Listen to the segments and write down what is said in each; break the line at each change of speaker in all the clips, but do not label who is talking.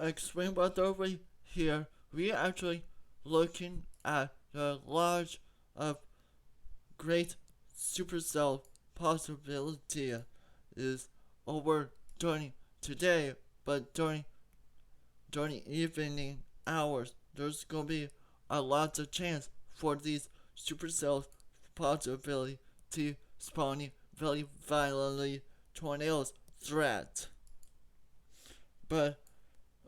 extreme weather over here, we actually looking at the large of great supercell possibility is over during today, but during evening hours, there's gonna be a lot of chance for these supercells possibility to spawning very violently tornadoes threat. But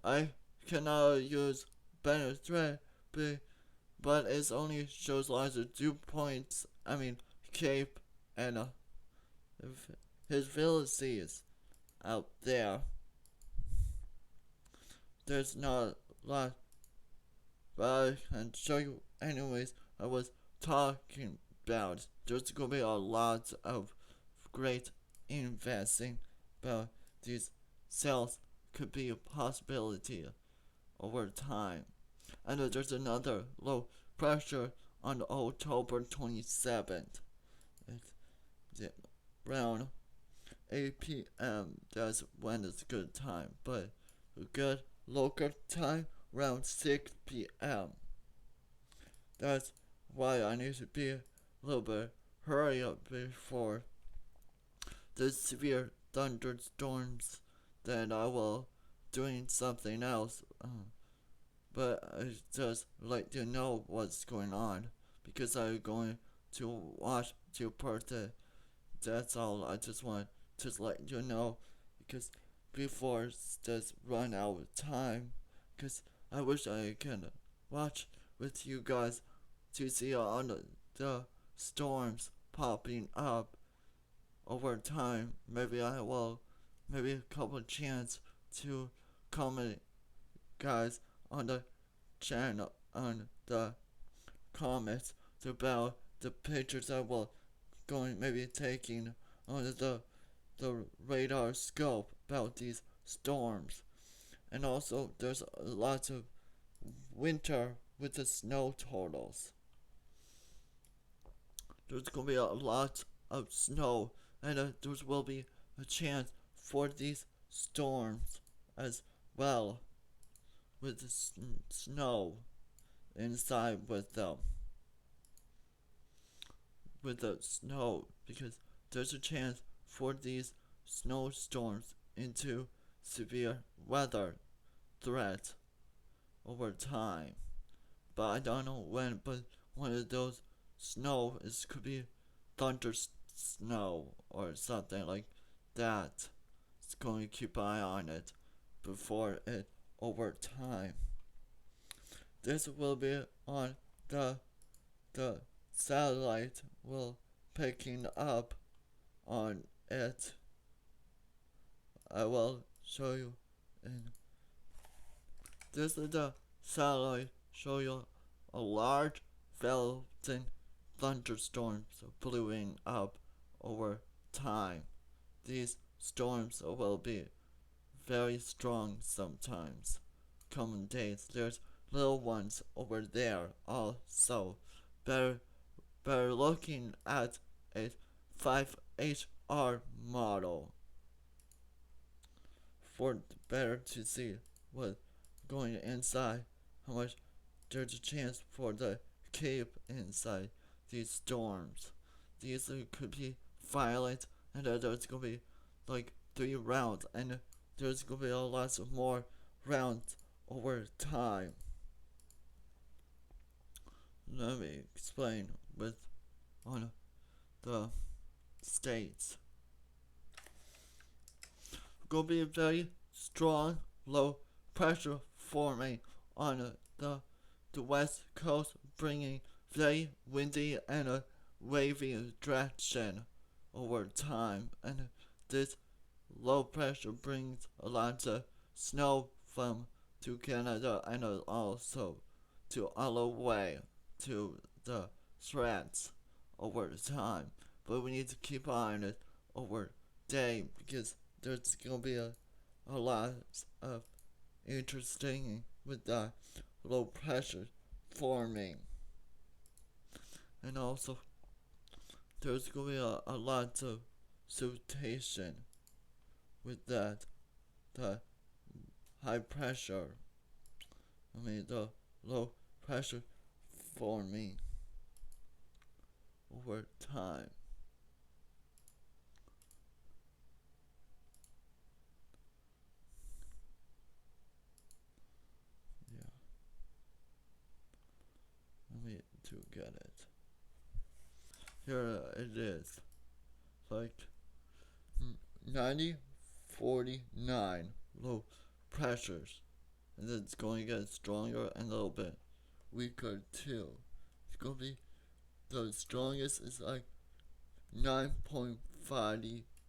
I cannot use better threat, but it only shows lots of dew points. I mean, Cape and his villages out there. There's not a lot, but I can show you anyways. I was talking about there's gonna be a lot of great investing about these cells could be a possibility over time. And there's another low pressure on October 27th. It's around 8 p.m. That's when it's good time. But a good local time around 6 p.m. That's why I need to be a little bit hurry up before the severe thunderstorms. Then I will doing something else. But I just like to know what's going on because I'm going to watch to part it. That's all. I just want to let you know because before it's just run out of time. Because I wish I could watch with you guys to see all the storms popping up over time. Maybe I will, maybe a couple chance to comment, guys, on the channel, on the comments about the pictures I will going maybe taking on the radar scope about these storms. And also there's lots of winter with the snow totals. There's gonna be a lot of snow, and there will be a chance for these storms as well, with the snow inside with them, with the snow, because there's a chance for these snowstorms into severe weather threat over time. But I don't know when, but one of those snow is could be thunder snow or something like that. It's going to keep an eye on it before it over time. This will be on the satellite will picking up on it. I will show you in this is the satellite show you a large Felton thunderstorms blowing up over time. These storms will be very strong sometimes. Coming days, there's little ones over there also. Better looking at a 5HR model for better to see what going inside, how much there's a chance for the cape inside these storms. These could be violent, and there's gonna be like 3 rounds, and there's gonna be a lot of more rounds over time. Let me explain with on the states. Gonna be a very strong low pressure forming on the west coast, bringing very windy and a wavy direction over time. And this low pressure brings a lot of snow from to Canada and also to all the way to the threats over time. But we need to keep on it over day because there's gonna be a lot of interesting with the low pressure forming. And also there's gonna be a lot of precipitation with that the high pressure. The low pressure forming over time. Yeah, to get it. Here it is. Like 90, 49 low pressures. And then it's going to get stronger and a little bit weaker too. It's going to be the strongest is like 9.51.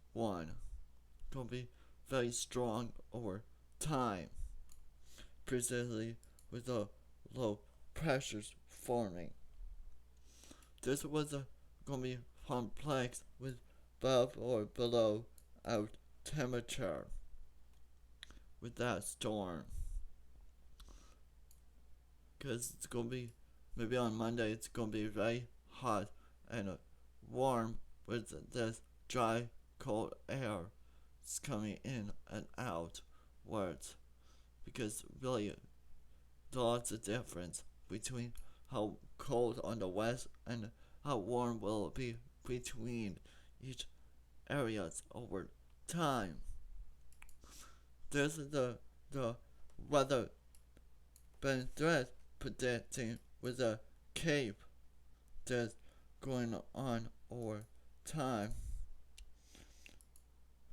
It's going to be very strong over time, precisely with the low pressures forming. This was going to be complex with above or below out temperature with that storm. Because it's going to be, maybe on Monday, it's going to be very hot and warm with this dry, cold air. It's coming in and out words. Because really, lots of difference between how cold on the west and how warm will it be between each areas over time. This is the weather been threat predicting with a cape that's going on over time.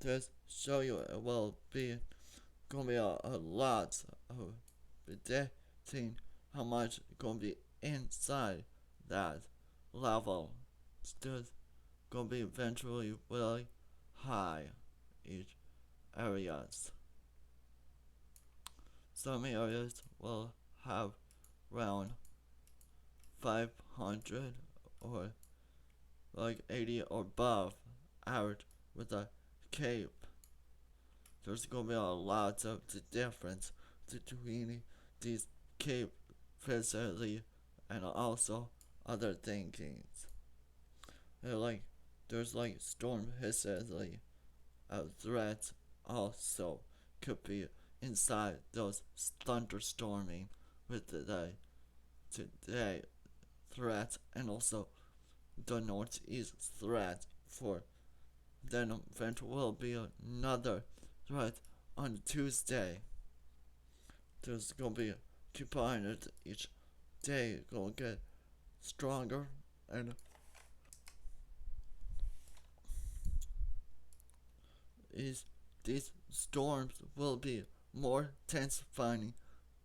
This show you it will be gonna be a lot of predicting how much gonna be inside that level. It's just gonna be eventually really high each areas. Some areas will have around 500 or like 80 or above out with a cape. There's gonna be a lot of the difference between these cape physically and also other thinkings. There's like storm physically threats also could be inside those thunderstorming with today threat and also the northeast threat for then eventually will be another threat on Tuesday. There's gonna be keep on it each day gonna get stronger and these storms will be more intensifying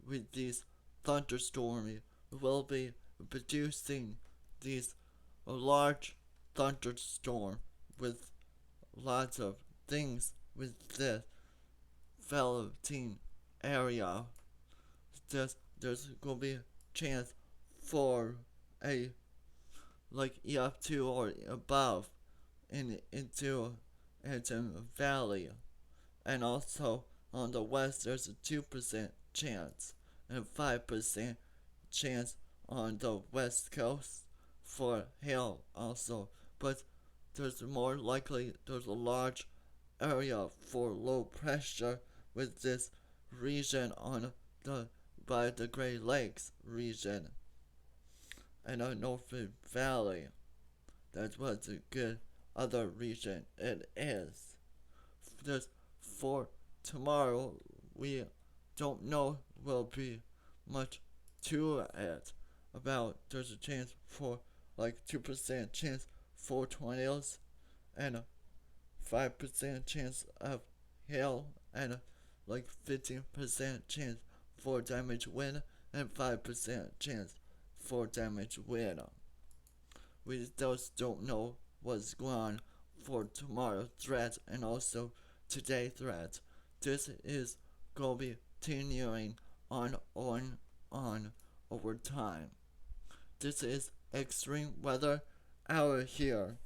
with these thunderstorms will be producing these large thunderstorm with lots of things with this Velveteen area. There's gonna be a chance for a like EF2 or above into Valley, and also on the west there's a 2% chance and 5% chance on the west coast for hail also, but there's more likely there's a large area for low pressure with this region on the by the Great Lakes region and a Norfolk Valley. That's what's a good other region it is. Just for tomorrow, we don't know will be much to it. About there's a chance for like 2% chance for tornadoes and a 5% chance of hail and a like 15% chance for damage wind and 5% chance for damage wind. We just don't know what's going on for tomorrow's threat and also today's threat. This is going to be continuing on over time. This is Extreme Weather Hour here.